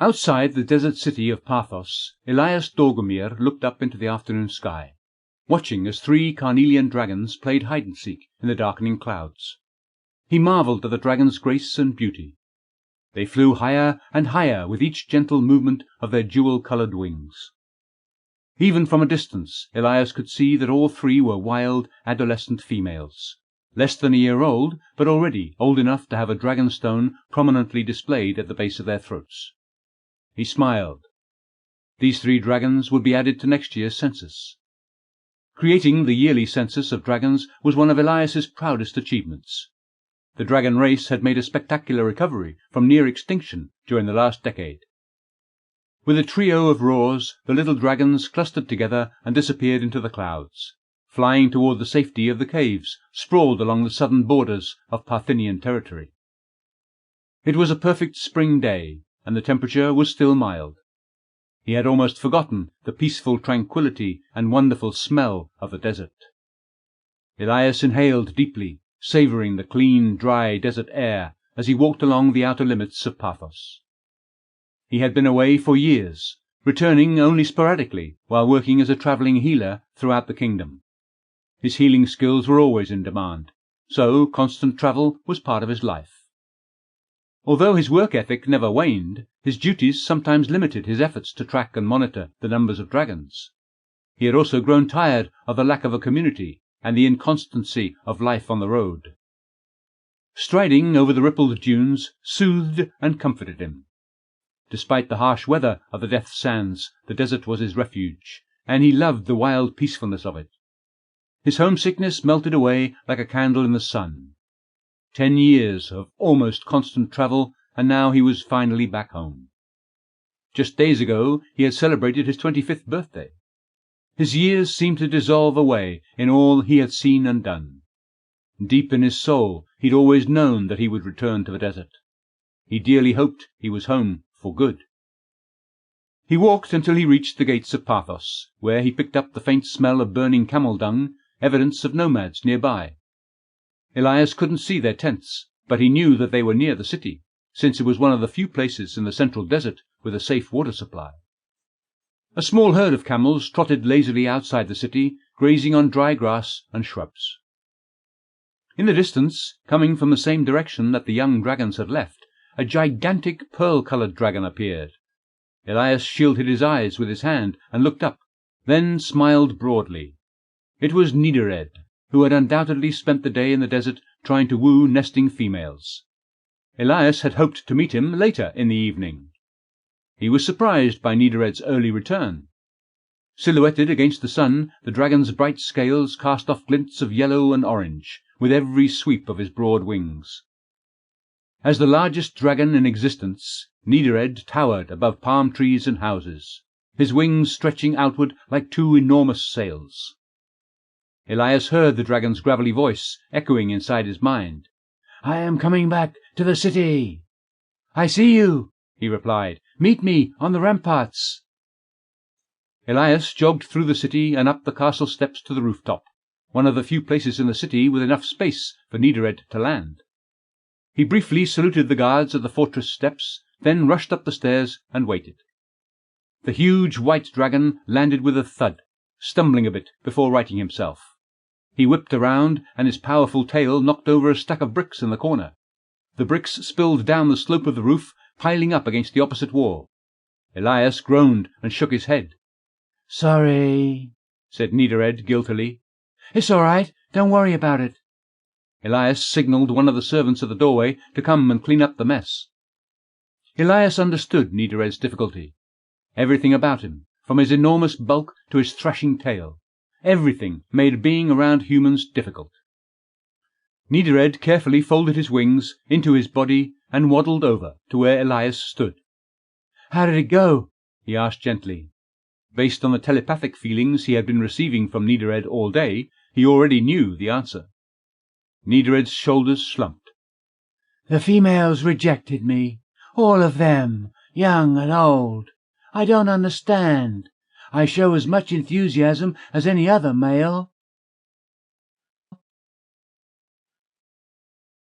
Outside the desert city of Pathos, Elias Dorgomir looked up into the afternoon sky, watching as 3 carnelian dragons played hide-and-seek in the darkening clouds. He marvelled at the dragons' grace and beauty. They flew higher and higher with each gentle movement of their jewel-coloured wings. Even from a distance, Elias could see that all 3 were wild, adolescent females, less than a year old, but already old enough to have a dragonstone prominently displayed at the base of their throats. He smiled. These 3 dragons would be added to next year's census. Creating the yearly census of dragons was one of Elias's proudest achievements. The dragon race had made a spectacular recovery from near extinction during the last decade. With a trio of roars, the little dragons clustered together and disappeared into the clouds, flying toward the safety of the caves sprawled along the southern borders of Parthenian territory. It was a perfect spring day, and the temperature was still mild. He had almost forgotten the peaceful tranquillity and wonderful smell of the desert. Elias inhaled deeply, savouring the clean, dry desert air as he walked along the outer limits of Pathos. He had been away for years, returning only sporadically while working as a travelling healer throughout the kingdom. His healing skills were always in demand, so constant travel was part of his life. Although his work ethic never waned, his duties sometimes limited his efforts to track and monitor the numbers of dragons. He had also grown tired of the lack of a community and the inconstancy of life on the road. Striding over the rippled dunes soothed and comforted him. Despite the harsh weather of the Death Sands, the desert was his refuge, and he loved the wild peacefulness of it. His homesickness melted away like a candle in the sun. 10 years of almost constant travel, and now he was finally back home. Just days ago he had celebrated his 25th birthday. His years seemed to dissolve away in all he had seen and done. Deep in his soul he'd always known that he would return to the desert. He dearly hoped he was home for good. He walked until he reached the gates of Pathos, where he picked up the faint smell of burning camel dung, evidence of nomads nearby. Elias couldn't see their tents, but he knew that they were near the city, since it was one of the few places in the central desert with a safe water supply. A small herd of camels trotted lazily outside the city, grazing on dry grass and shrubs. In the distance, coming from the same direction that the young dragons had left, a gigantic pearl-coloured dragon appeared. Elias shielded his eyes with his hand and looked up, then smiled broadly. It was Nidored, who had undoubtedly spent the day in the desert trying to woo nesting females. Elias had hoped to meet him later in the evening. He was surprised by Nidored's early return. Silhouetted against the sun, the dragon's bright scales cast off glints of yellow and orange with every sweep of his broad wings. As the largest dragon in existence, Nidored towered above palm trees and houses, his wings stretching outward like 2 enormous sails. Elias heard the dragon's gravelly voice echoing inside his mind. "I am coming back to the city." "I see you," he replied. "Meet me on the ramparts." Elias jogged through the city and up the castle steps to the rooftop, one of the few places in the city with enough space for Nidored to land. He briefly saluted the guards at the fortress steps, then rushed up the stairs and waited. The huge white dragon landed with a thud, stumbling a bit before righting himself. He whipped around, and his powerful tail knocked over a stack of bricks in the corner. The bricks spilled down the slope of the roof, piling up against the opposite wall. Elias groaned and shook his head. "Sorry," said Nidored guiltily. "It's all right. Don't worry about it." Elias signalled one of the servants at the doorway to come and clean up the mess. Elias understood Nidored's difficulty. Everything about him, from his enormous bulk to his thrashing tail, everything made being around humans difficult. Nidored carefully folded his wings into his body and waddled over to where Elias stood. "How did it go?" he asked gently. Based on the telepathic feelings he had been receiving from Nidored all day, he already knew the answer. Nidored's shoulders slumped. "The females rejected me. All of them, young and old. I don't understand. I show as much enthusiasm as any other male,